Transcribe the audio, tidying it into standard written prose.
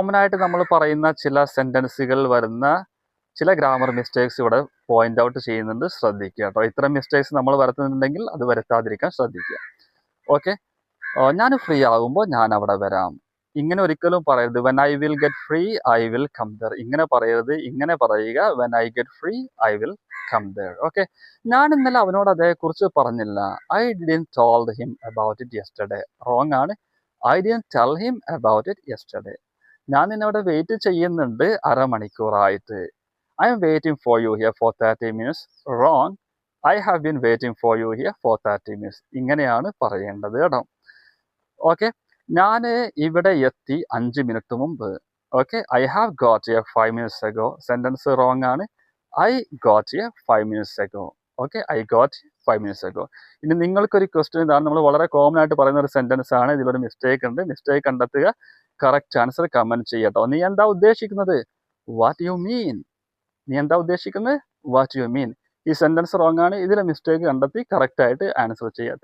Common ആയിട്ട് നമ്മൾ പറയുന്ന ചില സെന്റൻസുകൾ വരുന്ന ചില ഗ്രാമർ മിസ്റ്റേക്സ് ഇവിടെ പോയിന്റ് ഔട്ട് ചെയ്യുന്നുണ്ട്, ശ്രദ്ധിക്കുക കേട്ടോ. ഇത്തരം മിസ്റ്റേക്സ് നമ്മൾ വരുത്തുന്നുണ്ടെങ്കിൽ അത് വരുത്താതിരിക്കാൻ ശ്രദ്ധിക്കുക. ഓക്കെ, ഞാൻ ഫ്രീ ആകുമ്പോൾ ഞാൻ അവിടെ വരാം. ഇങ്ങനെ ഒരിക്കലും പറയരുത്. When I will get free I will come there. ഇങ്ങനെ പറയരുത്. ഇങ്ങനെ പറയുക, when I get free I will come there. Okay, ഞാൻ ഇന്നലെ അവനോട് അതേക്കുറിച്ച് പറഞ്ഞില്ല. I didn't told him about it yesterday. Wrong ആണ്. I didn't tell him about it yesterday. ഞാൻ നിന്നവിടെ വെയിറ്റ് ചെയ്യുന്നുണ്ട് അരമണിക്കൂറായിട്ട്. I'm waiting for you here for 30 minutes. Wrong. I have been waiting for you here for 30 minutes. ഇങ്ങനെയാണ് പറയേണ്ടത് കേട്ടോ. Okay, ഞാൻ ഇവിടെ എത്തി 5 മിനിറ്റ് മുമ്പ്. Okay, I have got here 5 minutes ago. Sentence wrong ആണ്. I got here 5 minutes ago. Okay, I got 5 minutes ago. ഇനി നിങ്ങൾക്കൊരു ക്വസ്റ്റ്യൻ ഇതാണ്. നമ്മൾ വളരെ കോമൺ ആയിട്ട് പറയുന്ന ഒരു സെന്റൻസ് ആണ്. ഇതിലൊരു മിസ്റ്റേക്ക് ഉണ്ട്. മിസ്റ്റേക്ക് കണ്ടെത്തുക, കറക്റ്റ് ആൻസർ കമന്റ് ചെയ്യട്ടോ. നീ എന്താ ഉദ്ദേശിക്കുന്നത്? What you mean. നീ എന്താ ഉദ്ദേശിക്കുന്നത്? What you mean. ഈ സെന്റൻസ് റോങ് ആണ്. ഇതിലെ മിസ്റ്റേക്ക് കണ്ടെത്തി കറക്റ്റ് ആയിട്ട് ആൻസർ ചെയ്യാം.